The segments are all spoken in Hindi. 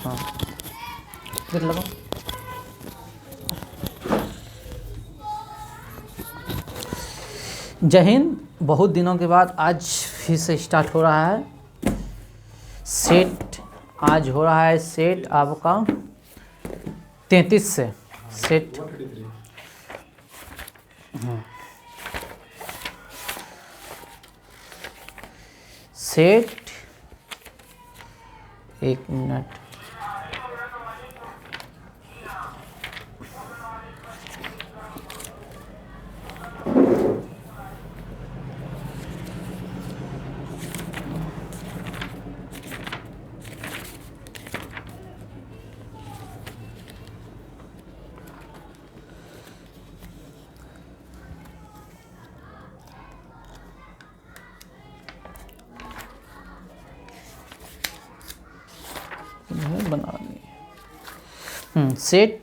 हाँ देख लो। जय हिंद। बहुत दिनों के बाद आज फिर से स्टार्ट हो रहा है सेट। आज हो रहा है सेट आपका 33 से सेट। Set 1 minute. सेट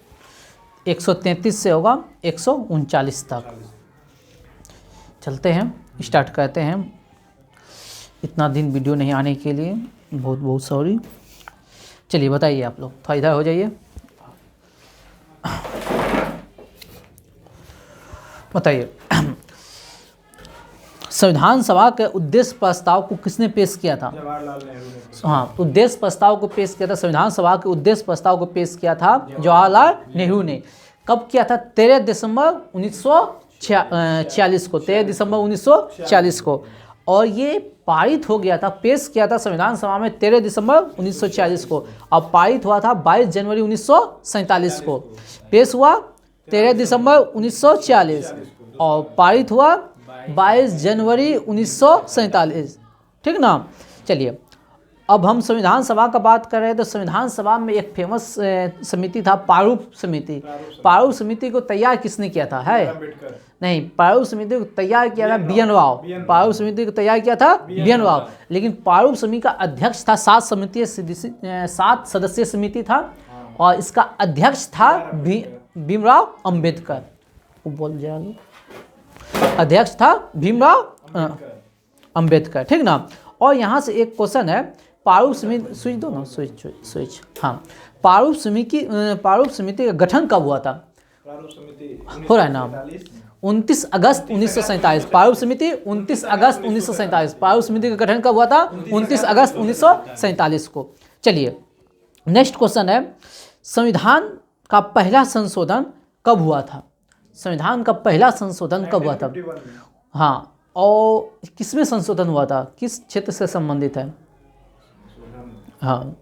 133 से होगा 139 तक। चलते हैं, स्टार्ट करते हैं। इतना दिन वीडियो नहीं आने के लिए बहुत बहुत सॉरी। चलिए बताइए, आप लोग थोड़ा इधर हो जाइए। बताइए, संविधान सभा के उद्देश्य प्रस्ताव को किसने पेश किया था? जवाहरलाल नेहरू ने। हाँ, उद्देश्य प्रस्ताव को पेश किया था। संविधान सभा के उद्देश्य प्रस्ताव को पेश किया था जवाहरलाल नेहरू ने। कब किया था? 13 दिसंबर 1946 को। 13 दिसंबर 1946 को। और ये पारित हो गया था, पेश किया था संविधान सभा में 13 दिसंबर 1946 को। और पारित हुआ था 22 जनवरी 1947 को। पेश हुआ 13 दिसंबर 1946 और पारित हुआ 22 जनवरी 1947। ठीक ना। चलिए, अब हम संविधान सभा का बात कर रहे हैं तो संविधान सभा में एक फेमस समिति था, प्रारूप समिति। प्रारूप समिति को तैयार किसने किया था? है नहीं, प्रारूप समिति को तैयार किया था बी.एन. राव। प्रारूप समिति को तैयार किया था बी.एन. राव। लेकिन प्रारूप समिति का अध्यक्ष था 7 सदस्यीय समिति था और इसका अध्यक्ष था भीमराव अम्बेडकर। वो बोल जाए, अध्यक्ष था भीमराव अम्बेडकर। ठीक ना। और यहाँ से एक क्वेश्चन है, प्रारूप समिति स्विच दो ना, स्विच। हाँ, प्रारूप समिति का गठन कब हुआ था? प्रारूप समिति हो रहा है नाम 29 अगस्त 1947। प्रारूप समिति 29 अगस्त 1947। प्रारूप समिति का गठन कब हुआ था? 29 अगस्त 1947 को। चलिए, नेक्स्ट क्वेश्चन है, संविधान का पहला संशोधन कब हुआ था? संविधान का पहला संशोधन कब हुआ था? हाँ, और किसमें संशोधन हुआ था? किस क्षेत्र से संबंधित है? हाँ,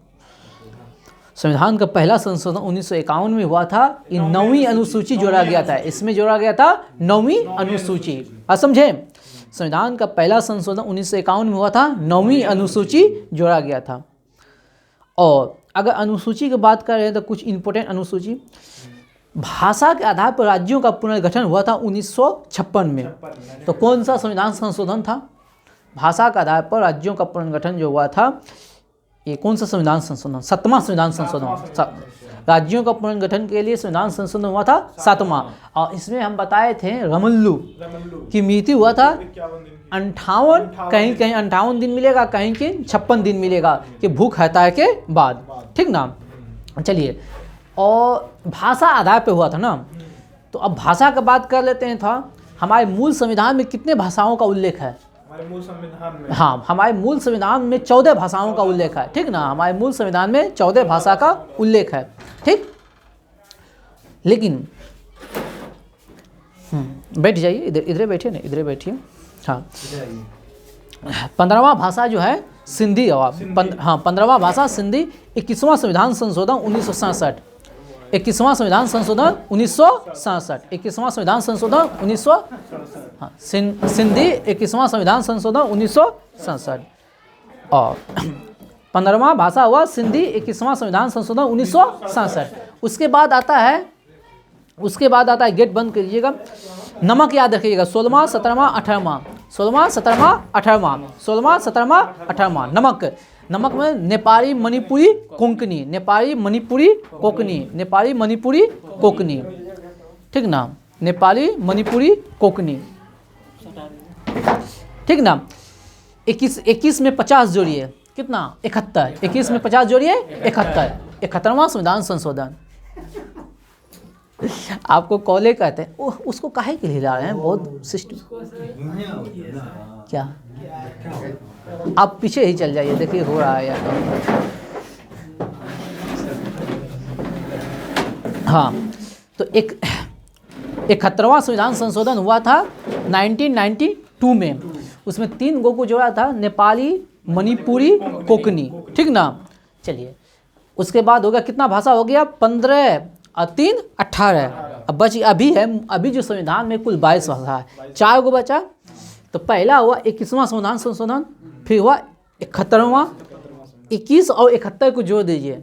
संविधान का पहला संशोधन 1951 में हुआ था। ये 9वीं अनुसूची जोड़ा गया था। इसमें जोड़ा गया था 9वीं अनुसूची। समझे? संविधान का पहला संशोधन 1951 में हुआ था, 9वीं अनुसूची जोड़ा गया था। और अगर अनुसूची की बात कर रहे हैं तो कुछ इंपॉर्टेंट अनुसूची। भाषा के आधार पर राज्यों का पुनर्गठन हुआ था 1956 में। तो कौन सा संविधान संशोधन था? भाषा के आधार पर राज्यों का पुनर्गठन जो हुआ था, ये कौन सा संविधान संशोधन? 7वां संविधान संशोधन। राज्यों का पुनर्गठन के लिए संविधान संशोधन हुआ था 7वां। और इसमें हम बताए थे रमल्लू की मृत्यु हुआ था 58, कहीं 58 दिन मिलेगा, कहीं 56 दिन मिलेगा कि भूख हड़ताल के बाद। ठीक ना। चलिए, और भाषा आधार पे हुआ था ना, तो अब भाषा का बात कर लेते हैं। था हमारे मूल संविधान में कितने भाषाओं का उल्लेख है? हमारे मूल संविधान में, हाँ, हमारे मूल संविधान में 14 भाषाओं का उल्लेख है। ठीक ना। हमारे मूल संविधान में 14 भाषा का उल्लेख है। ठीक, लेकिन बैठ जाइए, इधर बैठिए ना, इधर बैठिए। हाँ, 15वां भाषा जो है सिंधी। हाँ, 15वां भाषा सिंधी। 21वां संविधान संशोधन 1967। 21वां संविधान संशोधन 1967। 21वां संविधान संशोधन 1900। हाँ, सिंधी 21वां संविधान संशोधन 1967। और 15वां भाषा हुआ सिंधी, 21वां संविधान संशोधन 1967। उसके बाद आता है, गेट बंद करिएगा, नमक याद रखिएगा, 16वां 17वां 18वां, 16वां 17वां 18वां, 16वां 17वां 18वां। नमक में नेपाली मणिपुरी कोंकणी, नेपाली मणिपुरी कोंकणी, नेपाली मणिपुरी कोंकणी। ठीक ना, नेपाली मणिपुरी कोंकणी। ठीक ना। 21 में 50 जोड़िए, कितना 71, 21 में 50 जोड़िए 71, 71वां संविधान संशोधन। आपको कॉले कहते हैं। ओह, उसको काहे के लिए ला रहे हैं, बहुत सिस्टम। क्या आप पीछे ही चल जाइए, देखिए हो रहा है यार। हाँ, तो 71वां संविधान संशोधन हुआ था 1992 में। उसमें 3 गो को जोड़ा था, नेपाली, मणिपुरी, कोंकणी, ठीक ना। चलिए, उसके बाद हो गया कितना भाषा हो गया, 15 और 3 18। अब बच अभी जो संविधान में कुल 22 भाषा है, 4 गो बचा। तो पहला हुआ 21वां संविधान संशोधन, फिर हुआ 71वां, 21 और 71 को जोड़ दीजिए,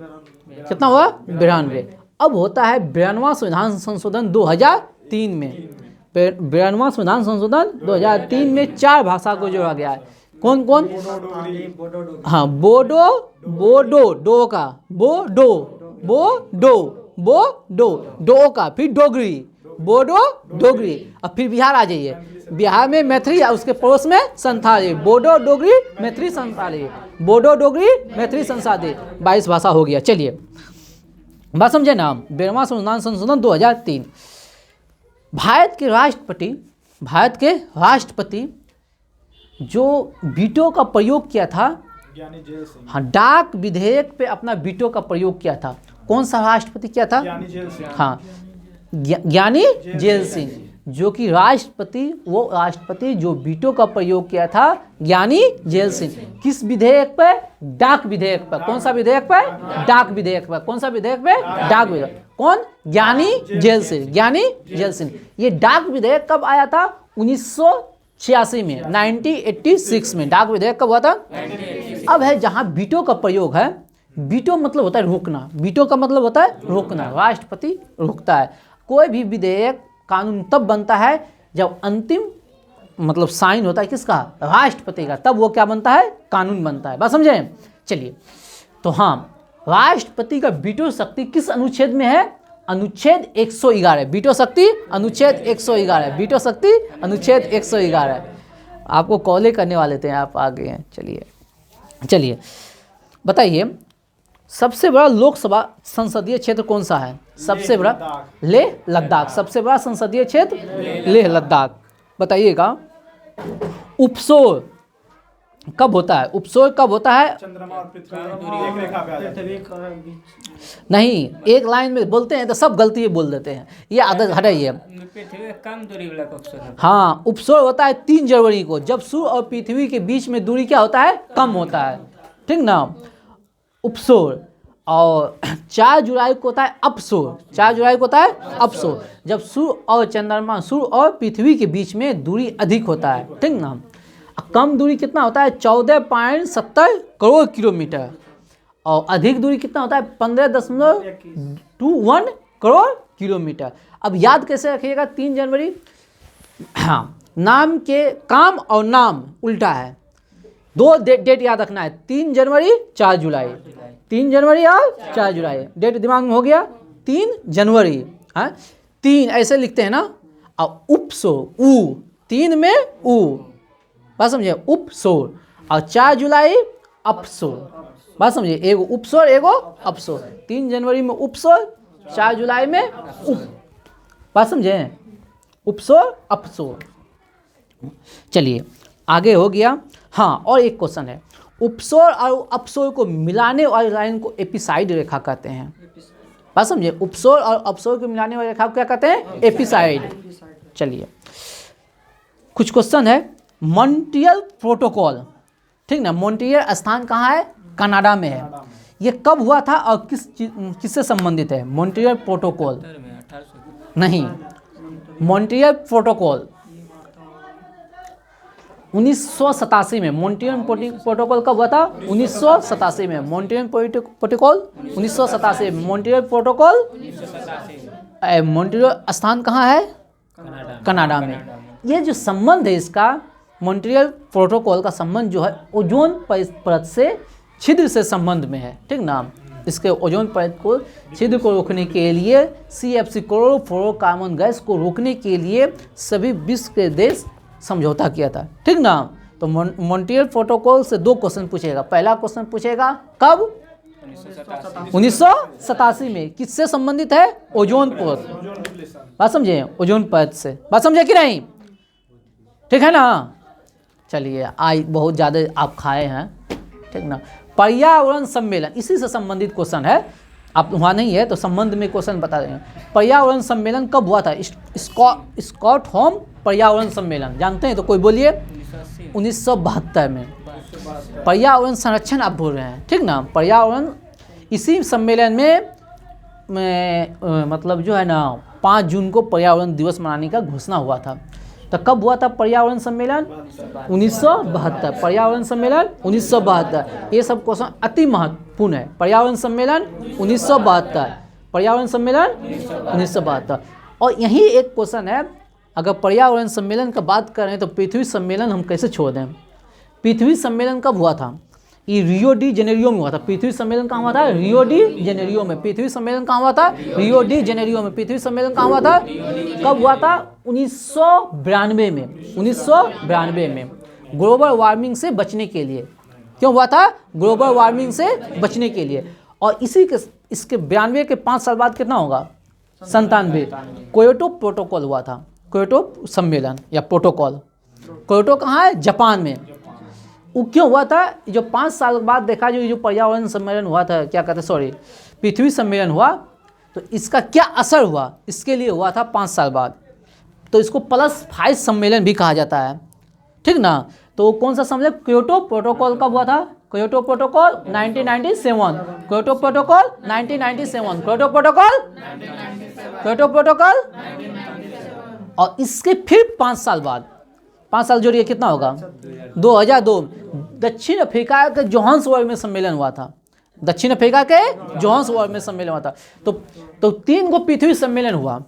कितना हुआ 92। अब होता है 92वां संविधान संशोधन 2003 में। 92वां संविधान संशोधन 2003 में 4 भाषा को जोड़ा गया है। कौन कौन? हाँ, बोडो डो का, डो का, फिर डोगरी, बोडो डोगरी। और फिर बिहार आ जाइए, बिहार में मैथिली और उसके पड़ोस में संथाली, बोडो डोगरी मैथिली संथाली, बोडो डोगरी मैथिली संथाली, 22 भाषा हो गया। चलिए बात समझे ना। 92वां संविधान संशोधन 2003। भारत के राष्ट्रपति जो वीटो का प्रयोग किया था, ज्ञानी जेल सिंह। हाँ, डाक विधेयक पे अपना वीटो का प्रयोग किया था। कौन सा राष्ट्रपति किया था? ज्ञानी जेल सिंह। हाँ, ज्ञानी जेल सिंह, जो कि वो राष्ट्रपति जो वीटो का प्रयोग किया था, ज्ञानी जेल सिंह। किस विधेयक पे? डाक विधेयक पर। कौन सा विधेयक पे? डाक विधेयक पर। कौन सा विधेयक पे? डाक विधेयक। कौन? ज्ञानी जेल सिंह, ज्ञानी जेल सिंह। ये डाक विधेयक कब आया था? 1986 में, 1986 में डाक विधेयक कब हुआ था? अब है जहाँ वीटो का प्रयोग है, वीटो मतलब होता है रोकना, वीटो का मतलब होता है रोकना, राष्ट्रपति रोकता है। कोई भी विधेयक कानून तब बनता है जब अंतिम मतलब साइन होता है किसका? राष्ट्रपति का, तब वो क्या बनता है? कानून बनता है। बात समझे? चलिए, तो हाँ, राष्ट्रपति का वीटो शक्ति किस अनुच्छेद में है? अनुच्छेद 111। वीटो शक्ति अनुच्छेद 111, वीटो शक्ति अनुच्छेद 111। आपको कॉल करने वाले थे, आप आ गए हैं। चलिए बताइए, सबसे बड़ा लोकसभा संसदीय क्षेत्र कौन सा है? सबसे बड़ा लेह लद्दाख। सबसे बड़ा संसदीय क्षेत्र लेह लद्दाख। बताइएगा, उपसोर कब होता है? उपसोर कब होता है? चंद्रमा और पृथ्वी एक रेखा पे आ जाते हैं। नहीं, एक लाइन में बोलते हैं तो सब गलती बोल देते हैं, ये आदत हटाइए। पृथ्वी कम दूरी वाला उपसोर है। हाँ, उपसोर होता है 3 जनवरी को, जब सूर्य और पृथ्वी के बीच में दूरी क्या होता है? कम होता है, ठीक ना, उपसोर। और 4 जुलाई को होता है अपसोर। 4 जुलाई को होता है अपसोर, जब सूर्य और पृथ्वी के बीच में दूरी अधिक होता है, ठीक ना। कम दूरी कितना होता है? 14.70 करोड़ किलोमीटर। और अधिक दूरी कितना होता है? 15.21 करोड़ किलोमीटर। अब याद कैसे रखिएगा 3 जनवरी? हाँ, नाम के काम और नाम उल्टा है। 2 डेट याद रखना है, 3 जनवरी 4 जुलाई, 3 जनवरी और 4 जुलाई। डेट दिमाग में हो गया, 3 जनवरी। हाँ, 3 ऐसे लिखते हैं ना। और उपसोर, ऊ, 3 में ऊ, बात समझिए, उपसोर। और 4 जुलाई अपसोर, बात समझिए, एगो उपसोर एगो अपसोर। 3 जनवरी में उपसोर, 4 जुलाई में उप, बात समझे, उपसोर अपसोर। चलिए आगे हो गया। हाँ, और एक क्वेश्चन है, उपसोर और अपसोर को मिलाने वाली लाइन को एपिसाइड रेखा कहते हैं। बात समझिए, उपसोर और अपसोर को मिलाने वाली रेखा को क्या कहते हैं? एपिसाइड। चलिए, कुछ क्वेश्चन है। मॉन्ट्रियल प्रोटोकॉल, ठीक ना, मॉन्ट्रियल स्थान कहाँ है? कनाडा में है। ये कब हुआ था और किससे संबंधित है? मॉन्ट्रियल प्रोटोकॉल नहीं, मॉन्ट्रियल प्रोटोकॉल 1987 में। मॉन्ट्रियल प्रोटोकॉल कब हुआ था? 1987 में। मॉन्ट्रियल प्रोटोकॉल 1987 में। मॉन्ट्रियल प्रोटोकॉल, मॉन्ट्रियल स्थान कहाँ है? कनाडा में। ये जो संबंध है इसका, मॉन्ट्रियल प्रोटोकॉल का संबंध जो है ओजोन परत से छिद्र से संबंध में है, ठीक ना। इसके ओजोन परत को छिद्र को रोकने के लिए, CFC क्लोरोफ्लोरोकार्बन गैस को रोकने के लिए सभी विश्व के देश समझौता किया था, ठीक ना। तो मॉन्ट्रियल प्रोटोकॉल से 2 क्वेश्चन पूछेगा। पहला क्वेश्चन पूछेगा कब? 1987 में। किससे संबंधित है? ओजोन परत। बात समझे? ओजोन परत से। बात समझे कि नहीं? ठीक है ना? चलिए, आज बहुत ज़्यादा आप खाए हैं, ठीक ना। पर्यावरण सम्मेलन, इसी से संबंधित क्वेश्चन है। आप वहाँ नहीं है तो संबंध में क्वेश्चन बता रहे हैं। पर्यावरण सम्मेलन कब हुआ था? स्टॉकहोम पर्यावरण सम्मेलन, जानते हैं तो कोई बोलिए। 1972 में। पर्यावरण संरक्षण आप बोल रहे हैं, ठीक ना। पर्यावरण, इसी सम्मेलन में मतलब जो है ना 5 जून को पर्यावरण दिवस मनाने का घोषणा हुआ था। तो कब हुआ था पर्यावरण सम्मेलन? 1972। पर्यावरण सम्मेलन 1972। ये सब क्वेश्चन अति महत्वपूर्ण है। पर्यावरण सम्मेलन 1972। पर्यावरण सम्मेलन 1972। और यही एक क्वेश्चन है, अगर पर्यावरण सम्मेलन का बात करें तो पृथ्वी सम्मेलन हम कैसे छोड़ दें? पृथ्वी सम्मेलन कब हुआ था? ये रियो डी जेनेरियो में हुआ था। पृथ्वी सम्मेलन कहाँ हुआ था? रियो डी जेनेरियो में। पृथ्वी सम्मेलन कहाँ हुआ था? रियो डी जेनेरियो में। पृथ्वी सम्मेलन कहाँ हुआ था? कब हुआ था? 1992 में। 1992 में। ग्लोबल वार्मिंग से बचने के लिए। क्यों हुआ था? ग्लोबल वार्मिंग से बचने के लिए। और इसके 92 के 5 साल बाद कितना होगा? 97। क्योटो प्रोटोकॉल हुआ था। क्योटो सम्मेलन या प्रोटोकॉल। क्योटो कहाँ है? जापान में। वो क्यों हुआ था? जो 5 साल बाद देखा जो पर्यावरण सम्मेलन हुआ था, क्या कहते, सॉरी, पृथ्वी सम्मेलन हुआ, तो इसका क्या असर हुआ, इसके लिए हुआ था 5 साल बाद। तो इसको +5 सम्मेलन भी कहा जाता है, ठीक ना। तो कौन सा सम्मेलन? क्योटो प्रोटोकॉल कब हुआ था? Kyoto protocol 1997। Kyoto protocol 1997। Kyoto protocol, Kyoto protocol. और इसके फिर 5 साल बाद, 5 साल जोड़िए कितना होगा? 2002। दक्षिण अफ्रीका के जोहान्सबर्ग में सम्मेलन हुआ था। दक्षिण अफ्रीका के जोहान्सबर्ग में सम्मेलन हुआ था। तो 3 गो पृथ्वी सम्मेलन हुआ।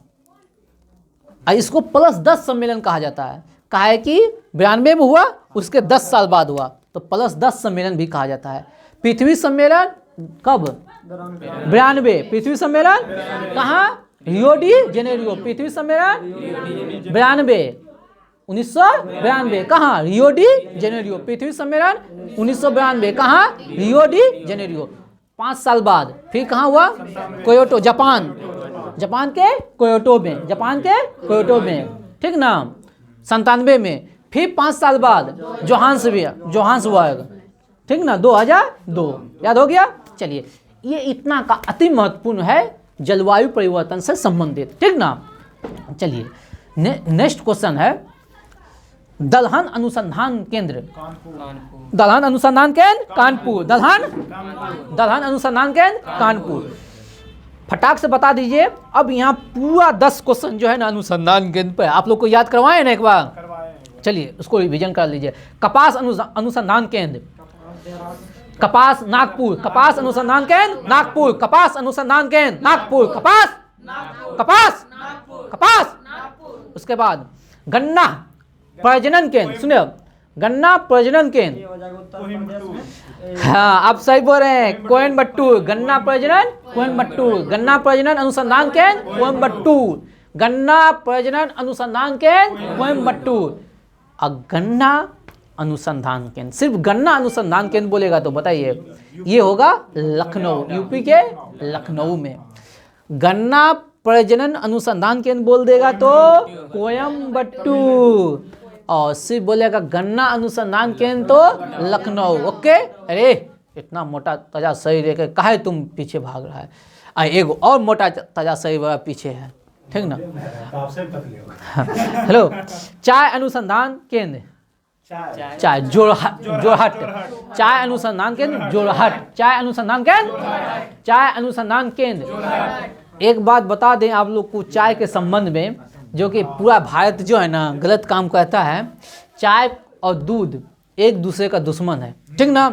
इसको +10 सम्मेलन कहा जाता है। कहा है कि 92 में हुआ, उसके 10 साल बाद हुआ, तो +10 सम्मेलन भी कहा जाता है। पृथ्वी सम्मेलन कब? 92। पृथ्वी सम्मेलन कहाँ? Rio de Janeiro. पृथ्वी सम्मेलन 92, 1992। कहाँ? Rio de Janeiro. पृथ्वी सम्मेलन 1992। कहाँ? Rio de Janeiro. 5 साल बाद फिर कहाँ हुआ? Kyoto, Japan. जापान के क्योटो में। जापान के क्योटो में, ठीक ना। 97 में। फिर 5 साल बाद जोहान्सबर्ग, ठीक ना, 2002। याद हो गया? चलिए, ये इतना का अति महत्वपूर्ण है जलवायु परिवर्तन से संबंधित, ठीक ना। चलिए, नेक्स्ट क्वेश्चन है दलहन अनुसंधान केंद्र। दलहन अनुसंधान केंद्र कानपुर। दलहन अनुसंधान केंद्र कानपुर। फटाक से बता दीजिए। अब यहाँ पूरा 10 क्वेश्चन जो है ना अनुसंधान केंद्र पर, आप लोग को याद करवाए ना एक बार? चलिए उसको रिवीजन कर लीजिए। कपास अनुसंधान केंद्र, कपास नागपुर। कपास अनुसंधान केंद्र नागपुर। कपास अनुसंधान केंद्र नागपुर। कपास। उसके बाद गन्ना प्रजनन केंद्र, सुनिए, गन्ना प्रजनन केंद्र। हाँ, आप सही बोल रहे हैं, कोयम्बटूर। गन्ना प्रजनन कोयम्बटूर। गन्ना प्रजनन अनुसंधान केंद्र कोयम्बटूर। गन्ना प्रजनन अनुसंधान केंद्र कोयम्बटूर। और गन्ना अनुसंधान केंद्र, सिर्फ गन्ना अनुसंधान केंद्र बोलेगा तो बताइए, ये होगा लखनऊ, यूपी के लखनऊ में। गन्ना प्रजनन अनुसंधान केंद्र बोल देगा तो कोयम्बटूर। और सिर्फ बोलेगा गन्ना अनुसंधान केंद्र तो लखनऊ। ओके। अरे इतना मोटा ताजा शरीर लेकर काहे तुम पीछे भाग रहा है? एक और मोटा ताजा शरीर वाला पीछे है, ठीक ना। हेलो, चाय अनुसंधान केंद्र, चाय जोरहट। चाय अनुसंधान केंद्र जोरहट। चाय अनुसंधान केंद्र, चाय अनुसंधान केंद्र। एक बात बता दें आप लोग को चाय के संबंध में, जो कि पूरा भारत जो है ना गलत काम करता है। चाय और दूध एक दूसरे का दुश्मन है, ठीक ना।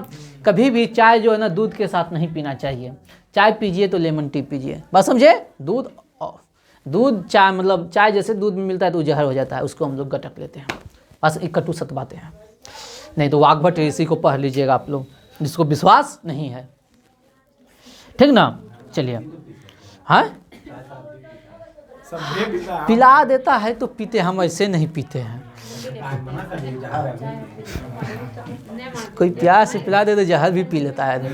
कभी भी चाय जो है ना दूध के साथ नहीं पीना चाहिए। चाय पीजिए तो लेमन टी पीजिए, बात समझे। दूध चाय, मतलब चाय जैसे दूध में मिलता है तो जहर हो जाता है, उसको हम लोग गटक लेते हैं। बस एक कटु सत्य बातें हैं। नहीं तो वाग्भट ऋषि को पढ़ लीजिएगा आप लोग, जिसको विश्वास नहीं है, ठीक ना। चलिए, हाँ, पिला देता है तो पीते, हम ऐसे नहीं पीते हैं। कोई प्यार से पिला दे तो जहर भी पी लेता है आदमी।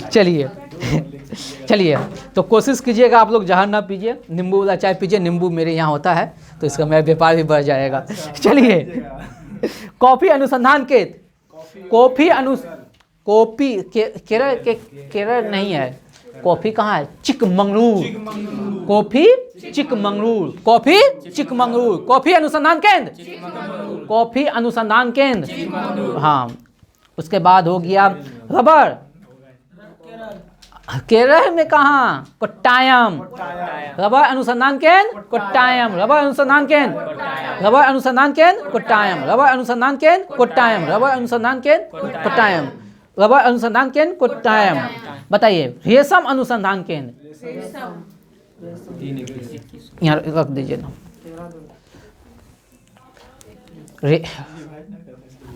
चलिए चलिए, तो कोशिश कीजिएगा आप लोग जहर ना पीजिए, नींबू वाला चाय पीजिए। नींबू मेरे यहाँ होता है तो इसका मेरा व्यापार भी बढ़ जाएगा। चलिए, कॉफी अनुसंधान केंद्र। कॉफी केरल नहीं है। कॉफी कहाँ है? Chikmagalur. Coffee Chikmagalur. Coffee Chikmagalur. Coffee अनुसंधान केंद्र। कॉफी अनुसंधान केंद्र, हाँ। उसके बाद हो गया रबर। केरल में कहाँ? कोट्टायम। रबर अनुसंधान केंद्र कोट्टायम। रबर अनुसंधान केंद्र, रबर अनुसंधान केंद्र कोट्टायम। रबर अनुसंधान केंद्र कोट्टायम। रबर अनुसंधान केंद्र कोट्टायम। रबर अनुसंधान केंद्र कोट्टायम। बताइए, रेशम अनुसंधान केंद्र यहाँ रख दीजिए ना।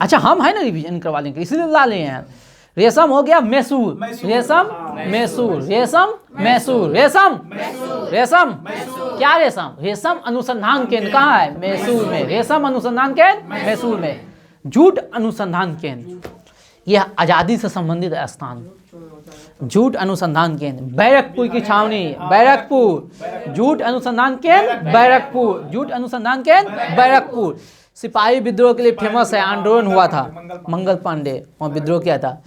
अच्छा, हम है ना रिवीजन करवा लेंगे, इसीलिए ला ले हैं। रेशम हो गया मैसूर। रेशम मैसूर। रेशम मैसूर। रेशम रेशम क्या? रेशम रेशम अनुसंधान केंद्र कहाँ है? मैसूर में। रेशम अनुसंधान केंद्र मैसूर में। जूट अनुसंधान केंद्र, यह आज़ादी से संबंधित स्थान। जूट अनुसंधान केंद्र बैरकपुर की छावनी। बैरकपुर। जूट अनुसंधान केंद्र बैरकपुर। जूट अनुसंधान केंद्र बैरकपुर। सिपाही विद्रोह के लिए फेमस है, आंदोलन हुआ था, मंगल पांडे वहाँ विद्रोह किया था।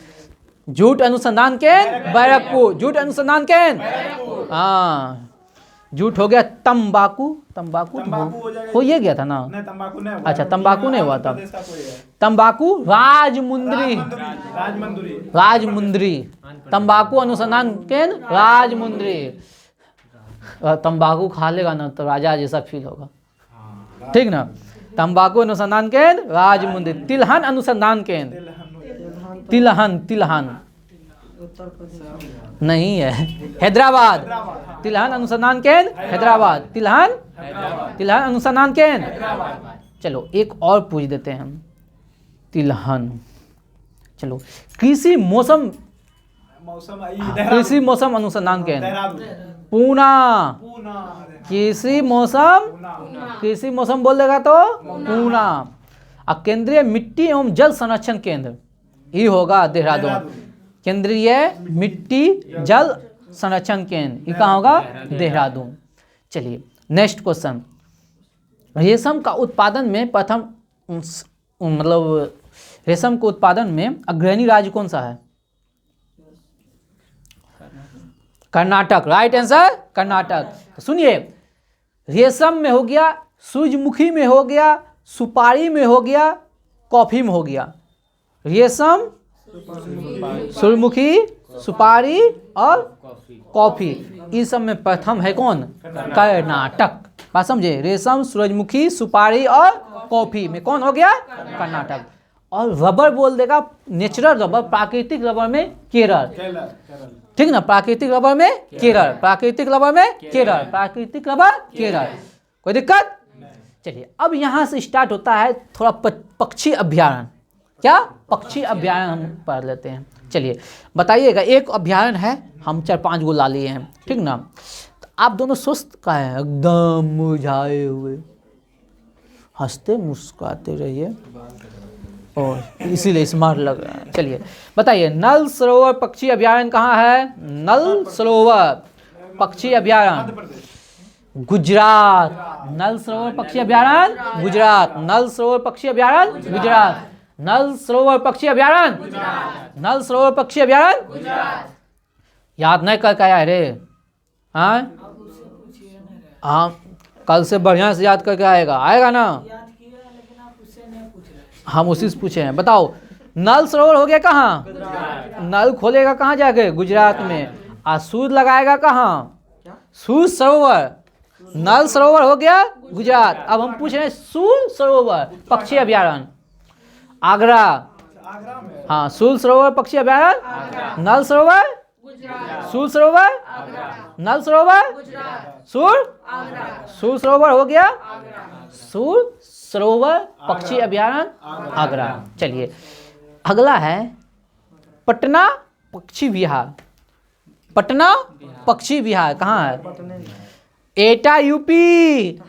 जूट अनुसंधान केंद्र बैरकपुर। जूट अनुसंधान केंद्र, हाँ। जूट हो गया तंबाकू। तंबाकू हो ये गया था ना? नहीं, तंबाकू नहीं हुआ। अच्छा, तंबाकू नहीं हुआ था। प्रदेश का कोई है। तंबाकू राजमुंदरी। राजमुंदरी। राजमुंदरी। तंबाकू अनुसंधान केंद्र राजमुंदरी। तंबाकू खा लेगा ना तो राजा जैसा फील होगा, ठीक ना? तंबाकू अनुसंधान केंद्र राजमुंदरी। तिलहन अनुसंधान केंद्र। तिलहन, तिलहन नहीं है, हैदराबाद। तिलहन अनुसंधान केंद्र हैदराबाद। तिलहन, तिलहन अनुसंधान केंद्र। चलो एक और पूछ देते हैं हम। तिलहन, चलो कृषि मौसम कृषि मौसम अनुसंधान केंद्र पूना। कृषि मौसम बोल देगा तो पूना। और केंद्रीय मिट्टी एवं जल संरक्षण केंद्र ये होगा देहरादून। केंद्रीय मिट्टी जल संरक्षण केंद्र ये कहाँ होगा? देहरादून। चलिए नेक्स्ट क्वेश्चन। रेशम का उत्पादन में प्रथम मतलब रेशम के उत्पादन में अग्रणी राज्य कौन सा है? कर्नाटक। Right answer Karnataka. तो सुनिए, रेशम में हो गया, सूरजमुखी में हो गया, सुपारी में हो गया, कॉफी में हो गया। रेशम, सूरजमुखी, सुपारी और कॉफी, इस सब में प्रथम है कौन? कर्नाटक। बात समझे? रेशम, सूरजमुखी, सुपारी और कॉफी में कौन हो गया? कर्नाटक। और रबर बोल देगा, नेचुरल रबर, प्राकृतिक रबर में केरल। ठीक ना? प्राकृतिक रबर में केरल। प्राकृतिक रबर में केरल। प्राकृतिक रबर केरल। कोई दिक्कत? चलिए अब यहाँ से स्टार्ट होता है थोड़ा पक्षी अभ्यारण्य। क्या? पक्षी अभ्यारण्य हम पढ़ लेते हैं। चलिए बताइएगा, एक अभ्यारण्य है, हम 4-5 गो ला लिए हैं, ठीक ना? तो आप दोनों सुस्त का है, एकदम मुरझाए हुए, हंसते मुस्कुराते रहिए और इसीलिए स्मार्ट लग रहा है। चलिए बताइए, नल सरोवर पक्षी अभ्यारण्य कहाँ है? नल सरोवर पक्षी अभ्यारण्य गुजरात। नल सरोवर पक्षी अभ्यारण्य गुजरात। नल सरोवर पक्षी अभ्यारण्य गुजरात। नल सरोवर पक्षी अभ्यारण्य, नल सरोवर पक्षी अभ्यारण्य याद नहीं करके आया रे? हाँ, कल से बढ़िया से याद करके आएगा, आएगा ना? हम उसी से पूछे हैं। बताओ, नल सरोवर हो गया कहाँ? नल खोलेगा कहाँ जाके? गुजरात में। और सूर्य लगाएगा कहाँ? सूर्य सरोवर। नल सरोवर हो गया गुजरात। अब हम पूछ रहे हैं सूर्य सरोवर पक्षी अभ्यारण्य आगरा। हाँ, सूर्य सरोवर पक्षी अभ्यारण्य नल सरोवर, सूर्य सरोवर, नल सरोवर, सूर्य सरोवर हो गया सूर्य सरोवर पक्षी अभ्यारण्य आगरा। चलिए अगला है पटना पक्षी विहार। पटना पक्षी विहार कहाँ है? एटा यूपी,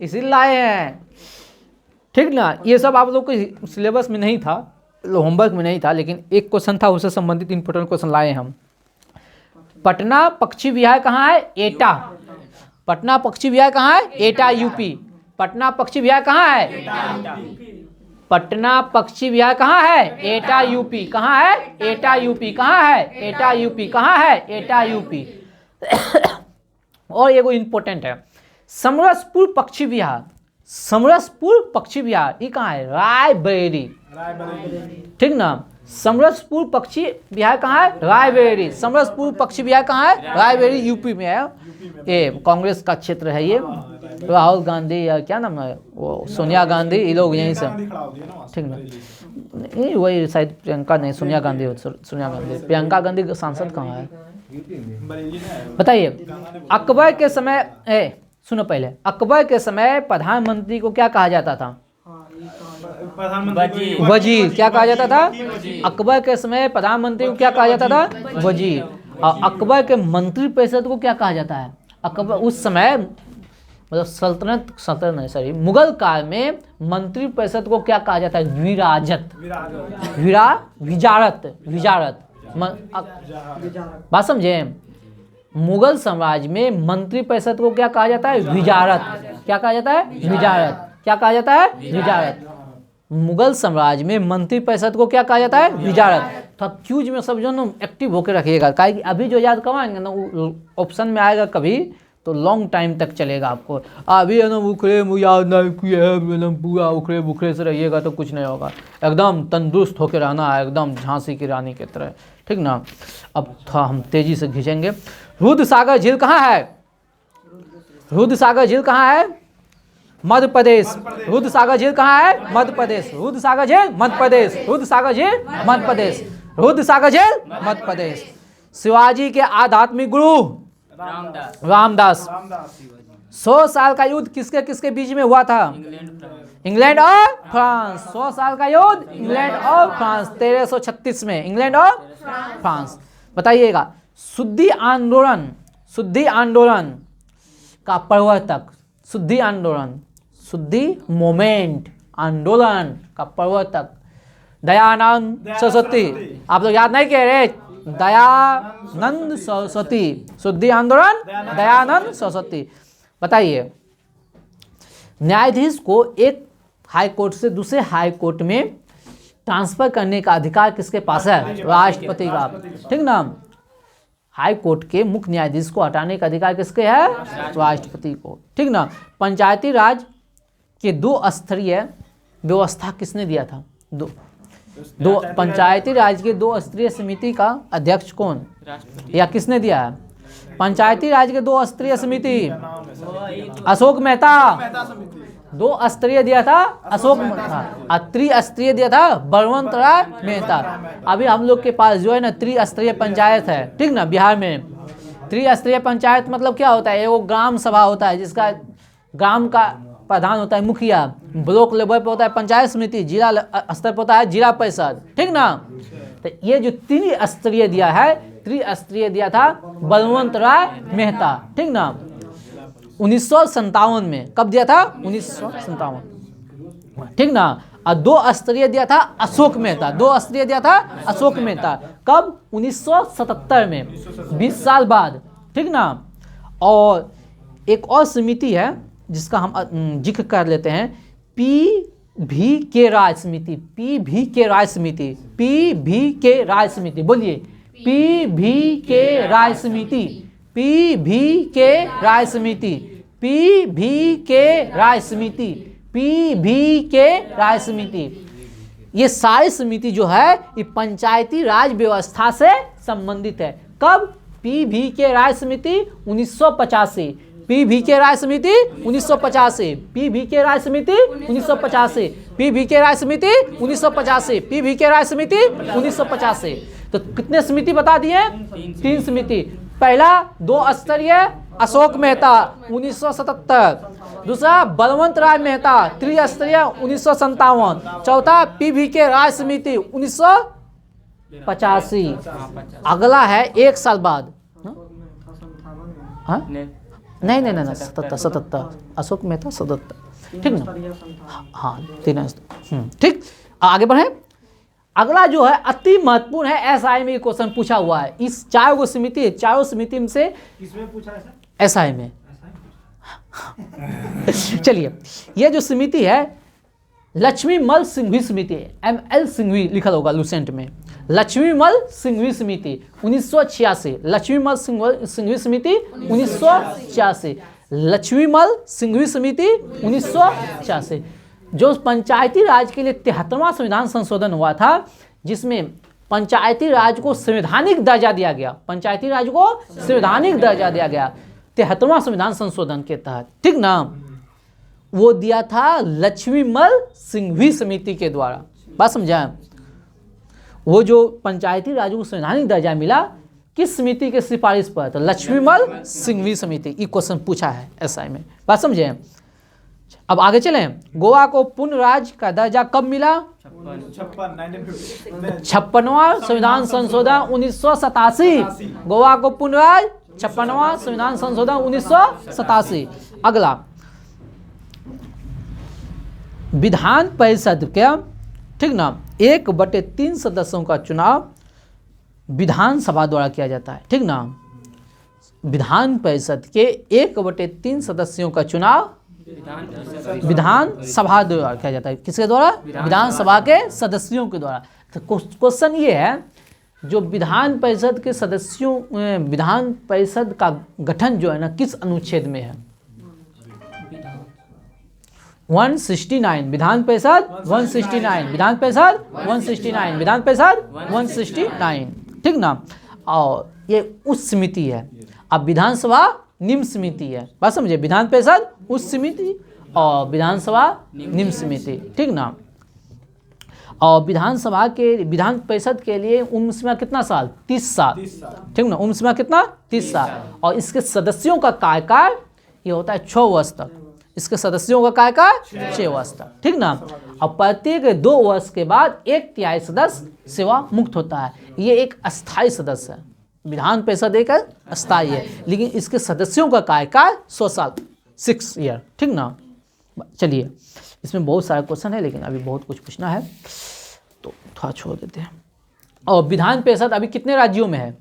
इसी लाए हैं। ठीक ना। ये सब आप लोग को सिलेबस में नहीं था, होमवर्क में नहीं था, लेकिन एक क्वेश्चन था, उससे संबंधित इंपोर्टेंट क्वेश्चन लाए हम। पटना पक्षी विहार कहाँ है? एटा। पटना पक्षी विहार कहाँ है? एटा यूपी। पटना पक्षी विहार कहाँ है? पटना पक्षी विहार कहाँ है? एटा यूपी। कहाँ है? एटा यूपी। कहाँ है? एटा यूपी। कहाँ है? एटा यूपी। और एगो इम्पोर्टेंट है, समरसपुर पक्षी विहार। समरसपुर पक्षी विहार ये कहाँ है? रायबरेली। ठीक ना। समरसपुर पक्षी विहार कहाँ है? रायबरेली। समरसपुर पक्षी विहार कहाँ है? रायबरेली, यूपी में है। ये कांग्रेस का क्षेत्र है। ये राहुल गांधी या क्या नाम है वो, सोनिया गांधी, ये लोग यहीं से। ठीक ना। नहीं वही शायद प्रियंका नहीं, सोनिया गांधी। सोनिया गांधी, प्रियंका गांधी का सांसद कहाँ है बताइए। अकबर के समय सुनो पहले, अकबर के समय प्रधानमंत्री को क्या कहा जाता था? वजीर। क्या कहा जाता था? अकबर के समय प्रधानमंत्री को क्या कहा जाता था? वजीर। और अकबर के मंत्री परिषद को क्या कहा जाता है? अकबर उस समय मतलब सल्तनत नहीं सॉरी, मुगल काल में मंत्री परिषद को क्या कहा जाता है? विराजत। विजारत। बात समझे? मुगल साम्राज्य में मंत्री परिषद को क्या कहा जाता है? विजारत। क्या कहा जाता है? विजारत। क्या कहा जाता है? विजारत। मुगल साम्राज्य में मंत्री परिषद को क्या कहा जाता है? विजारत। तो क्यूज में सब जो ना एक्टिव होकर रखिएगा, काहे कि अभी जो याद करवाएंगे ना वो ऑप्शन में आएगा कभी तो लॉन्ग टाइम तक चलेगा आपको। अभी है ना उखड़े याद नहीं किए है, पूरा उखड़े बुखड़े से रहिएगा तो कुछ नहीं होगा। एकदम तंदुरुस्त होकर रहना है, एकदम झांसी की रानी की तरह। ठीक ना। अब थोड़ा हम तेजी से खींचेंगे। रुद्रसागर झील कहाँ है? रुद्रसागर झील कहाँ है? मध्य प्रदेश। रुद्रसागर झील कहाँ है? मध्य प्रदेश। रुद्रसागर झील मध्य प्रदेश। रुद्रसागर झील मध्य प्रदेश। रुद्रसागर झील मध्य प्रदेश। शिवाजी के आध्यात्मिक गुरु रामदास। 100 साल का युद्ध किसके किसके बीच में हुआ था? इंग्लैंड और फ्रांस। 100 साल का युद्ध इंग्लैंड और फ्रांस 1336 में। इंग्लैंड और फ्रांस। बताइएगा, शुद्धि आंदोलन का प्रवर्तक, शुद्धि मोमेंट आंदोलन का प्रवर्तक दयानंद सरस्वती। आप लोग याद नहीं कह रहे? दयानंद सरस्वती। शुद्धि आंदोलन दयानंद सरस्वती। बताइए, न्यायाधीश को एक हाई कोर्ट से दूसरे हाई कोर्ट में ट्रांसफर करने का अधिकार किसके पास है? राष्ट्रपति का। ठीक ना। हाई कोर्ट के मुख्य न्यायाधीश को हटाने का अधिकार किसके है? राष्ट्रपति को। ठीक ना। पंचायती राज के 2 स्तरीय व्यवस्था किसने दिया था? दो पंचायती राज के 2 स्तरीय समिति का अध्यक्ष कौन या किसने दिया है? पंचायती राज के 2 स्तरीय समिति अशोक मेहता। 2 स्तरीय दिया था अशोक मेहता और त्रिस्तरीय दिया था बलवंत राय मेहता। अभी हम लोग के पास जो है ना त्रिस्तरीय पंचायत है। ठीक ना। बिहार में त्रिस्तरीय पंचायत मतलब क्या होता है? वो ग्राम सभा होता है जिसका ग्राम का प्रधान होता है मुखिया, ब्लॉक लेवल पे होता है पंचायत समिति, जिला स्तर पर होता है जिला परिषद। ठीक ना। तो ये जो त्रिस्तरीय दिया है, त्रिस्तरीय दिया था बलवंत राय मेहता। ठीक ना। 1957 में। कब दिया था? 1957। ठीक ना। और 2 स्तरीय दिया था अशोक मेहता। 2 स्तरीय दिया था अशोक मेहता। कब? 1977 में, 20 साल बाद। ठीक ना। और एक और समिति है जिसका हम जिक्र कर लेते हैं, PV राय समिति। PV राय समिति। PV राय समिति। बोलिए, PV राय समिति। PV राय समिति। PV राय समिति। PV राय समिति। ये सारी समिति जो है ये पंचायती राज व्यवस्था से संबंधित है। कब? PV राय समिति 1985। PV राय समिति 1985। PV राय समिति 1985। PV राय समिति 1985। PV राय समिति 1985। तो कितने समिति बता दिए? 3 समिति। पहला 2 स्तरीय अशोक मेहता 1977। दूसरा बलवंत राय मेहता त्रिस्तरीय 1957। चौथा PV राय समिति 1985। अगला है 1 साल बाद। हाँ? नहीं 77 अशोक मेहता 77। ठीक ना। हाँ 3 स्तंभ, ठीक। आगे बढ़े। अगला जो है अति महत्वपूर्ण है, एसआई में क्वेश्चन पूछा हुआ है। इस 4 गो समिति, चारों समिति में से किसमें पूछा है सर? एसआई में। चलिए, ये जो समिति है लक्ष्मीमल सिंघवी समिति, ML सिंघवी लिखा होगा लुसेंट में, लक्ष्मीमल सिंघवी समिति 1986, लक्ष्मीमल सिंघवी समिति 1986, लक्ष्मीमल सिंघवी समिति 1986, जो पंचायती राज के लिए 73वां संविधान संशोधन हुआ था, जिसमें पंचायती राज को संवैधानिक दर्जा दिया गया, पंचायती राज को संवैधानिक दर्जा दिया गया 73वां संविधान संशोधन के तहत, ठीक ना। वो दिया था लक्ष्मीमल सिंघवी समिति के द्वारा। बात समझा? वो जो पंचायती राज को संवैधानिक दर्जा मिला किस समिति के सिफारिश पर? तो लक्ष्मीमल सिंघवी समिति। ये क्वेश्चन पूछा है एसआई में। बात समझे? अब आगे चलें। गोवा को पूर्ण राज्य का दर्जा कब मिला? 56वां संविधान संशोधन 1987। गोवा को पूर्ण राज्य 56वां संविधान संशोधन 1987। अगला, विधान परिषद के, ठीक ना, 1/3 सदस्यों का चुनाव विधानसभा द्वारा किया जाता है, ठीक ना। विधान परिषद के 1/3 सदस्यों का चुनाव विधानसभा द्वारा किया जाता है। किसके द्वारा? विधानसभा के सदस्यों के द्वारा। तो क्वेश्चन ये है, जो विधान परिषद के सदस्यों, विधान परिषद का गठन जो है ना किस अनुच्छेद में है? 169। विधान परिषद 169, विधान परिषद 169, विधान परिषद 169, ठीक ना। और ये उच्च समिति है। अब विधानसभा निम्न समिति है। बात समझे? विधान परिषद उच्च समिति और विधानसभा निम्न समिति, ठीक ना। और विधानसभा के, विधान परिषद के लिए उम्र सीमा कितना साल? 30 साल, ठीक ना। उम्र सीमा कितना? 30 साल। और इसके सदस्यों का कार्यकाल ये होता है 6 वर्ष तक। इसके सदस्यों का कार्यकाल 6 वर्ष तक, ठीक ना। अब प्रत्येक 2 वर्ष के बाद 1/3 सदस्य सेवा मुक्त होता है। ये एक अस्थायी सदस्य है। विधान परिषद एक अस्थायी है, लेकिन इसके सदस्यों का कार्यकाल 100 साल, 6 ईयर, ठीक ना। चलिए, इसमें बहुत सारे क्वेश्चन है, लेकिन अभी बहुत कुछ पूछना है तो थोड़ा छोड़ देते हैं। और विधान परिषद अभी कितने राज्यों में है?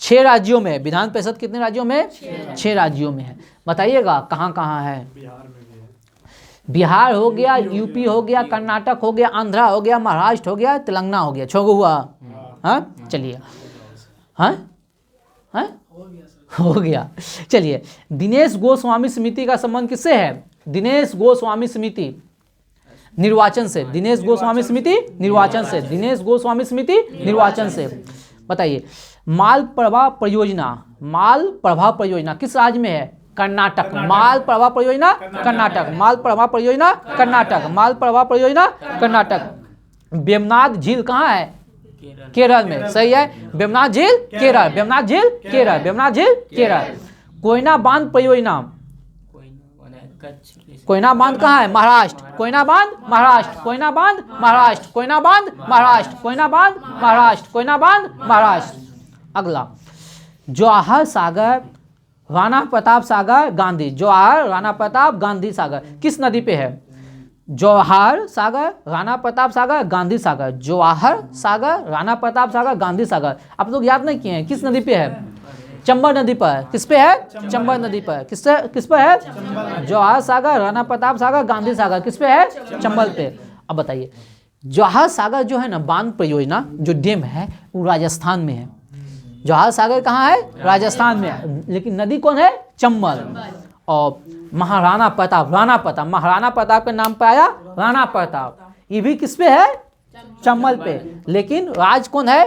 6 राज्यों में है। विधान परिषद कितने राज्यों में है? 6 राज्यों में है। बताइएगा कहाँ कहाँ है? बिहार हो गया, यूपी हो गया, कर्नाटक हो गया, आंध्रा हो गया, महाराष्ट्र हो गया, तेलंगाना हो गया। 6 गो हुआ? हाँ, चलिए। हाँ हाँ हो गया। चलिए, दिनेश गोस्वामी समिति का संबंध किससे है? दिनेश गोस्वामी समिति निर्वाचन से। दिनेश गोस्वामी समिति निर्वाचन से। दिनेश गोस्वामी समिति निर्वाचन से। बताइए, माल प्रवाह परियोजना, माल प्रवाह परियोजना किस राज्य में है? कर्नाटक। माल प्रवाह परियोजना कर्नाटक। माल प्रवाह परियोजना कर्नाटक। माल प्रवाह परियोजना कर्नाटक। वेमनाथ झील कहाँ है? केरल में। सही है, वेमनाथ झील केरल। वेमनाथ झील केरल। वेमनाथ झील केरल। कोयना बांध परियोजना, कोयना बांध कहाँ है? महाराष्ट्र। कोयना बांध महाराष्ट्र। कोयना बांध महाराष्ट्र। कोयना बांध महाराष्ट्र। कोयना बांध महाराष्ट्र। कोयना बांध महाराष्ट्र। अगला, जवाहर सागर, राणा प्रताप सागर, गांधी। जवाहर, राणा प्रताप, गांधी सागर किस नदी पे है? जवाहर सागर, राणा प्रताप सागर, गांधी सागर। जवाहर सागर, राणा प्रताप सागर, गांधी सागर। आप लोग याद नहीं किए हैं? किस नदी पे है? चंबल नदी पर। किस पे है? चंबल नदी पर। किस पर है? जवाहर सागर, राणा प्रताप सागर, गांधी सागर किस पे है? चंबल पे। अब बताइए, जवाहर सागर जो है ना बांध परियोजना, जो डैम है वो राजस्थान में है। जवाहर सागर कहाँ है? राजस्थान में है, लेकिन नदी कौन है? चंबल। और महाराणा प्रताप, राणा प्रताप, महाराणा प्रताप के नाम पे आया राणा प्रताप, ये भी किस पे है? चंबल पे, लेकिन राज कौन है?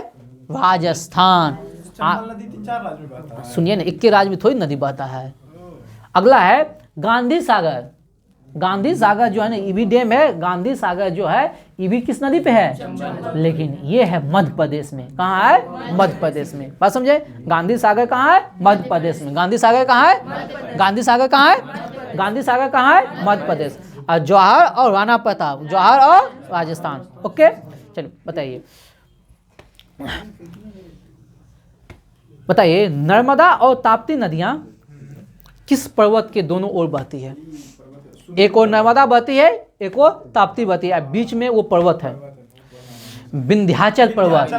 राजस्थान। नदी 3-4 राज्य में बहता है। सुनिए ना, एक के राज्य में थोड़ी नदी बहता है। अगला है गांधी सागर। गांधी सागर जो है ना, ये भी डैम है। गांधी सागर जो है ये भी किस नदी पे है? लेकिन ये है मध्य प्रदेश में। कहाँ है? मध्य प्रदेश में। बात समझे? गांधी सागर कहाँ है? मध्य प्रदेश में। गांधी सागर कहाँ है? गांधी सागर कहाँ है? गांधी सागर कहाँ है? मध्य प्रदेश। और जवाहर और राणा प्रताप, जवाहर और राजस्थान। ओके, चलिए बताइए। बताइए, नर्मदा और ताप्ती नदियाँ किस पर्वत के दोनों ओर बहती है? एक और नर्मदा बहती है, एक और ताप्ती बहती है, बीच में वो पर्वत है विंध्याचल पर्वत।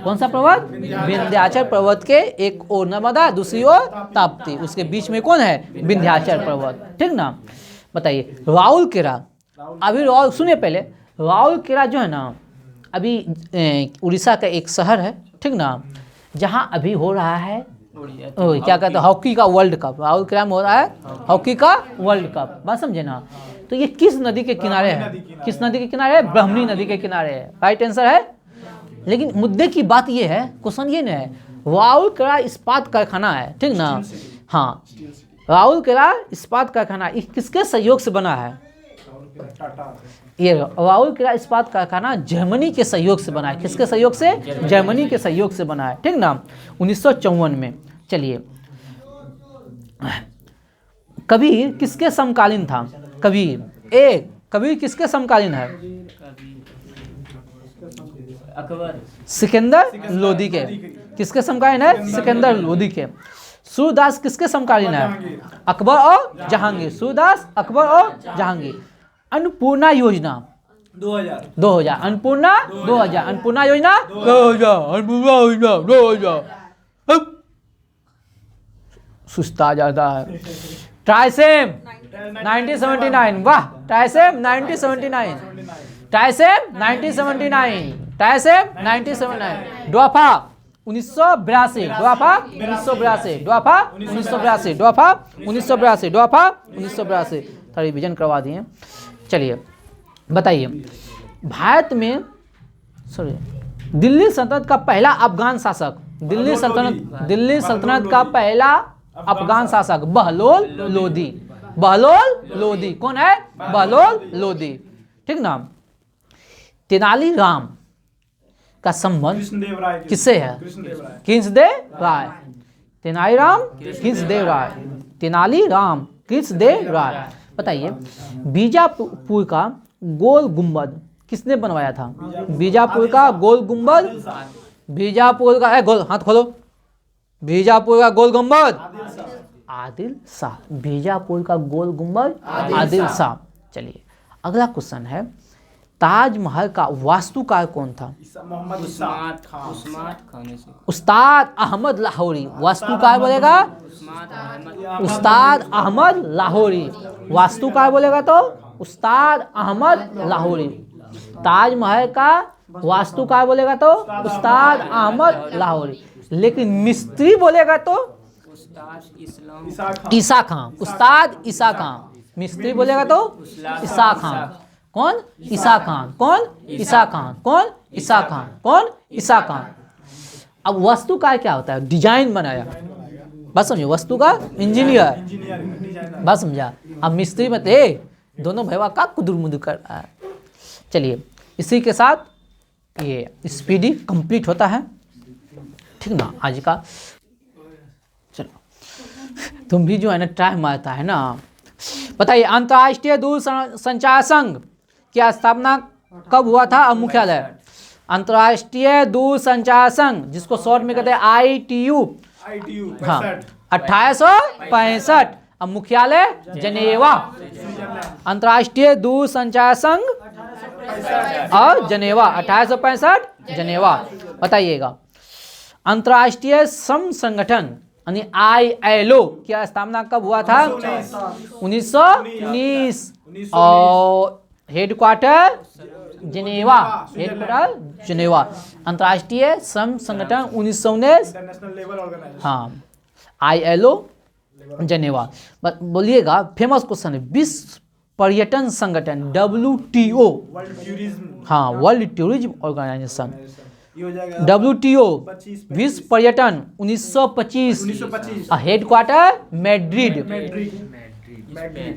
कौन सा पर्वत? विंध्याचल पर्वत के एक और नर्मदा, दूसरी ओर ताप्ती, उसके बीच में कौन है? विंध्याचल पर्वत। ठीक ना। बताइए राउरकेला, अभी राउर सुनिए पहले, राउरकेला जो है ना अभी उड़ीसा का एक शहर है, ठीक ना, जहाँ अभी हो रहा है क्या कहते हैं हॉकी का वर्ल्ड कप। राउरकेला में हो रहा है हॉकी का वर्ल्ड कप, बात समझे ना। तो ये किस नदी के किनारे है? किस नदी के किनारे है? ब्राह्मणी नदी के किनारे है, राइट आंसर है। लेकिन मुद्दे की बात ये है, क्वेश्चन ये नहीं है राउरकेला इस्पात कारखाना है, ठीक ना। हाँ, राउरकेला इस्पात कारखाना किसके सहयोग से बना है? ये राउरकेला इस्पात कारखाना जर्मनी के सहयोग से बना है। किसके सहयोग से? जर्मनी के सहयोग से बना है, ठीक ना, 1954 में। चलिए, कबीर किसके समकालीन था? कबीर कबीर किसके समकालीन है? अकबर। सिकंदर लोदी के। किसके समकालीन है? सिकंदर लोदी के। सूरदास किसके समकालीन है? अकबर और जहांगीर। सूरदास, अकबर और जहांगीर। अन्नपूर्णा योजना 2000, अन्नपूर्णा 2000, अन्नपूर्णा योजना 2000, अन्नपूर्णा योजना 2000। सुस्ता जाता है। ट्राइसेम 1979, वाह, ट्राइसेम 1979, ट्राइसेम 1979, ट्राइसेम 1979। ड्वाफा 1982, ड्वाफा 1982, ड्वाफा 1982, ड्वाफा 1982, ड्वाफा 1982। थोड़ा रिविजन करवा दिए। चलिए बताइए, भारत में दिल्ली सल्तनत का पहला अफगान शासक, दिल्ली सल्तनत का पहला अफगान शासक बहलोल लोदी। बहलोल लोदी कौन है? बहलोल लोदी, ठीक ना। तेनालीराम का संबंध किससे है? कृष्णदेव राय। तेनालीराम कृष्णदेव राय, तेनालीराम कृष्णदेव राय। बताइए, बीजापुर का गोल गुंबद किसने बनवाया था? बीजापुर का गोल गुंबद, बीजापुर का गोल, हाथ खोलो, बीजापुर का गोल गुंबद आदिल शाह। बीजापुर का गोल गुंबद आदिल शाह। चलिए अगला क्वेश्चन है, ताजमहल का वास्तुकार कौन था? उस्ताद अहमद लाहौरी। वास्तुकार बोलेगा उस्ताद अहमद लाहौरी। वास्तुकार बोलेगा तो उस्ताद अहमद लाहौरी। ताजमहल का वास्तुकार बोलेगा तो उस्ताद अहमद लाहौरी। लेकिन मिस्त्री बोलेगा तो ईसा खान, उस्ताद ईसा खान। मिस्त्री बोलेगा तो ईसा खान। कौन? ईसा खान। कौन? ईसा खान। कौन? ईसा खान। कौन? ईसा खान। अब वास्तुकार क्या होता है? डिजाइन बनाया, बस समझो, वस्तु का इंजीनियर, बस समझा। अब मिस्त्री में थे दोनों भैया का कुदुर मुदुर कर रहा है। चलिए इसी के साथ ये स्पीडी कंप्लीट होता है, ठीक ना आज का। चलो तुम भी जो है ना ट्राई मारता है ना। बताइए, अंतर्राष्ट्रीय दूरसंचार संघ की स्थापना कब हुआ था और मुख्यालय? अंतर्राष्ट्रीय दूरसंचार संघ, जिसको शॉर्ट में कहते हैं ITU, हाँ, 1865 और मुख्यालय जनेवा। अंतर्राष्ट्रीय दूरसंचार संघ और जनेवा 1865 जनेवा। बताइएगा, अंतर्राष्ट्रीय श्रम संगठन यानी ILO की स्थापना कब हुआ था? 1919 और हेडक्वार्टर जनेवा, हेडक्वार्टर जनेवा। अंतर्राष्ट्रीय श्रम संगठन 1919, हाँ, ILO जनेवा। बोलिएगा, फेमस क्वेश्चन है, विश्व पर्यटन संगठन WTO, हाँ, वर्ल्ड टूरिज्म ऑर्गेनाइजेशन, WTO विश्व पर्यटन 1925 headquarter Madrid.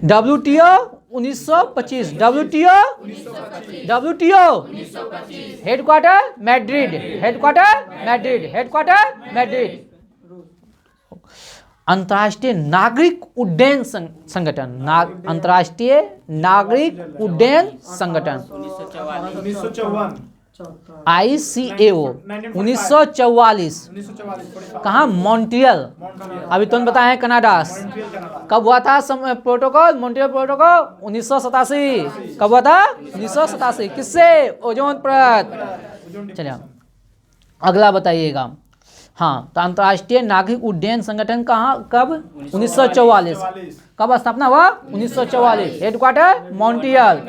WTO 1925, WTO headquarter Madrid, headquarter Madrid, headquarter Madrid. अंतर्राष्ट्रीय नागरिक उड्डयन संगठन, अंतर्राष्ट्रीय नागरिक उड्डयन संगठन ICAO 1944 1944 कहाँ? मॉन्ट्रियल। अभी तुम बताए कनाडा। कब हुआ था प्रोटोकॉल? Montreal protocol 1987। कब हुआ था? 1987। किससे? ओजोन परत। चलिए अगला बताइएगा। हाँ, तो अंतर्राष्ट्रीय नागरिक उड्डयन संगठन कहाँ कब? 1944। कब स्थापना हुआ? 1944। हेडक्वार्टर मॉन्ट्रियल,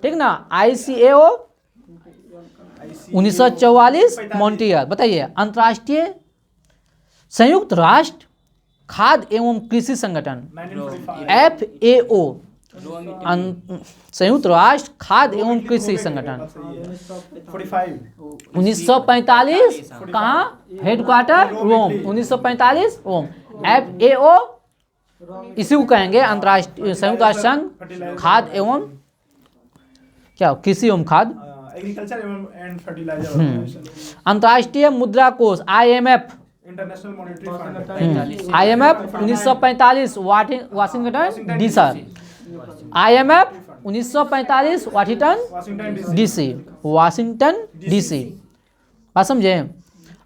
ठीक ना। ICAO 1944 Montreal. बताइए अंतर्राष्ट्रीय संयुक्त राष्ट्र खाद्य एवं कृषि संगठन FAO संयुक्त राष्ट्र खाद्य एवं कृषि संगठन 1945 कहाँ? हेडक्वार्टर रोम। 1945 रोम। FAO इसी को कहेंगे अंतर्राष्ट्रीय संयुक्त राष्ट्र संघ खाद्य एवं क्या? कृषि एवं खाद्य एग्रीकल्चर एंड फर्टिलाइजर। अंतर्राष्ट्रीय मुद्रा कोष IMF international monetary fund IMF 1945 Washington DC। IMF 1945 Washington DC। Washington DC। बात समझे?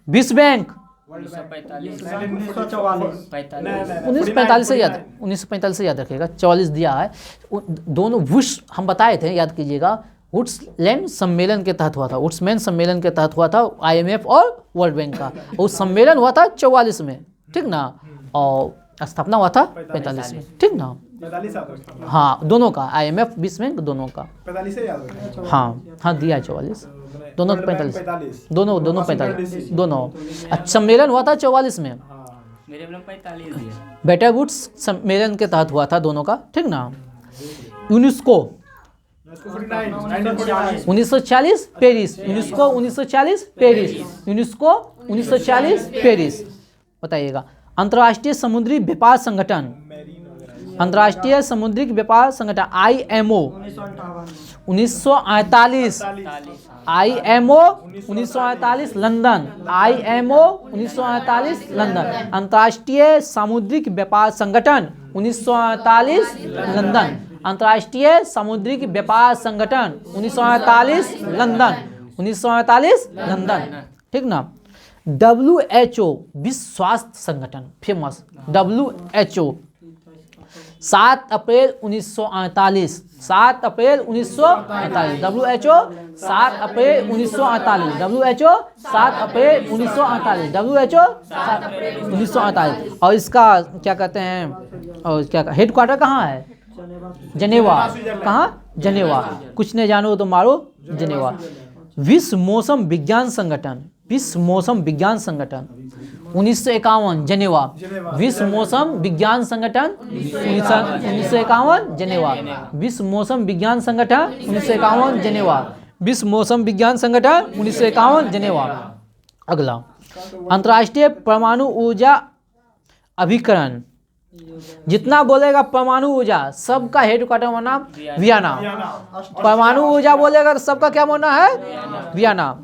विश्व बैंक 1945 से याद 1945 से याद रखिएगा। 44 दिया है। दोनों वुड्स हम बताए थे, याद कीजिएगा। वुड्सलैंड सम्मेलन के तहत हुआ था। वुड्समैन सम्मेलन के तहत हुआ था IMF और वर्ल्ड बैंक का। उस सम्मेलन हुआ था 44 में, ठीक ना। और स्थापना हुआ था 45 में, ठीक ना। 45 हाँ, दोनों का IMF विश्व बैंक दोनों का। 45 से याद रखें। हाँ दिया है 44। दोनों 45 दोनों 45 दोनों। अच्छा, सम्मेलन हुआ था 44 में। मेरे में 45 दिया। बेटर वुड्स सम्मेलन के तहत हुआ था दोनों का, ठीक ना। UNESCO 1940 Paris. UNESCO 1940 Paris. UNESCO 1940 Paris. बताइएगा अंतर्राष्ट्रीय समुद्री व्यापार संगठन। अंतर्राष्ट्रीय समुद्री व्यापार संगठन IMO 1948। IMO 1948 London. IMO 1948 London. अंतर्राष्ट्रीय सामुद्रिक व्यापार संगठन 1948 लंदन। अंतर्राष्ट्रीय सामुद्रिक व्यापार संगठन 1948 लंदन। 1948 लंदन, ठीक ना। WHO विश्व स्वास्थ्य संगठन famous. WHO 7 April 1948। 7 April 1948। WHO 7 April 1948। WHO 7 April 1948। WHO 7 अप्रैल 1948। और इसका क्या कहते हैं, और क्या हेडक्वार्टर कहाँ है? जनेवा। कहाँ? जनेवा। कुछ नहीं जानो तो मारो जनेवा। विश्व मौसम विज्ञान संगठन। विश्व मौसम विज्ञान संगठन 1951 जनेवा। विश्व मौसम विज्ञान संगठन 1951 जनेवा। विश्व मौसम विज्ञान संगठन 1951 जनेवा। विश्व मौसम विज्ञान संगठन 1951 जनेवा। अगला अंतर्राष्ट्रीय परमाणु ऊर्जा अभिकरण। जितना बोलेगा परमाणु ऊर्जा सबका हेडक्वार्टर होना वियना। परमाणु ऊर्जा बोलेगा तो सबका क्या होना है? वियना।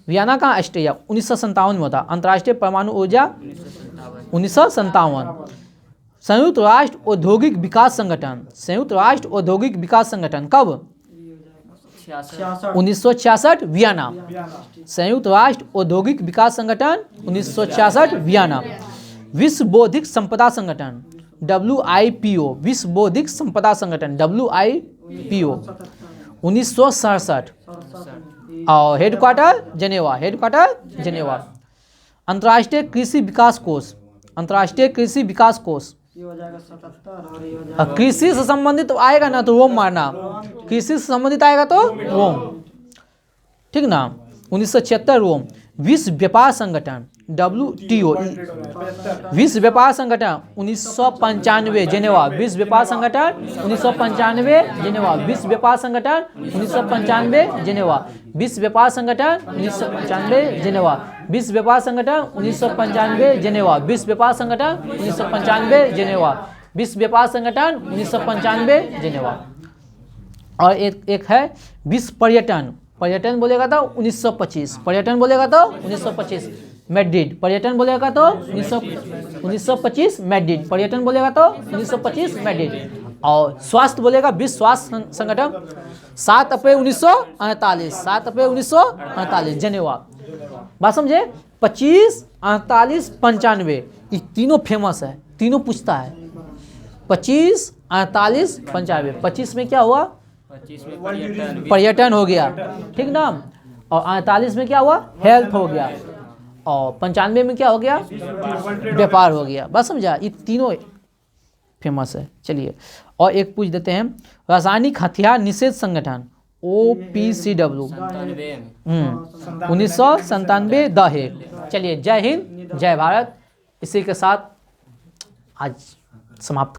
वियना का ऑस्ट्रिया 1957 में होता। अंतर्राष्ट्रीय परमाणु ऊर्जा 1957। संयुक्त राष्ट्र औद्योगिक विकास संगठन। संयुक्त राष्ट्र औद्योगिक विकास संगठन कब? 1966 वियना। संयुक्त राष्ट्र औद्योगिक विकास संगठन 1966 वियना। विश्व बौद्धिक संपदा संगठन WIPO। विश्व बौद्धिक संपदा संगठन WIPO 1967। और हेडक्वार्टर जनेवा। हेडक्वार्टर जनेवा। अंतर्राष्ट्रीय कृषि विकास कोष। अंतर्राष्ट्रीय कृषि विकास कोष कृषि से संबंधित आएगा ना तो रोम मारना। कृषि से संबंधित आएगा तो रोम, ठीक ना। 1976 रोम। विश्व व्यापार संगठन WTO। विश्व व्यापार संगठन 1995 जेनेवा। विश्व व्यापार संगठन 1995 जेनेवा। विश्व व्यापार संगठन 1995 जेनेवा। विश्व व्यापार संगठन 1995 जेनेवा। विश्व व्यापार संगठन 1995 जेनेवा। विश्व व्यापार संगठन 1995 जेनेवा। विश्व व्यापार संगठन 1995 जेनेवा। और एक है विश्व पर्यटन। पर्यटन बोलेगा तो 1925। पर्यटन बोलेगा तो 1925 मैड्रिड। पर्यटन बोलेगा तो 1925 मैड्रिड। पर्यटन बोलेगा तो 1925 मैड्रिड। और स्वास्थ्य बोलेगा विश्व स्वास्थ्य संगठन 7 अप्रैल 1948, 7 अप्रैल 1948 जेनेवा। बात समझे। 25, 48, 95 ये तीनों फेमस है, तीनों पूछता है। 25, 48, 95। 25 में क्या हुआ? 25 में पर्यटन पर्यटन हो गया, ठीक ना। और 48 में क्या हुआ? हेल्थ हो गया। और 95 में क्या हो गया? व्यापार हो गया। बस समझा, ये तीनों फेमस है। चलिए और एक पूछ देते हैं, रासायनिक हथियार निषेध संगठन OPCW 97 में 1997 द हेग। चलिए जय हिंद जय भारत। इसी के साथ आज समाप्त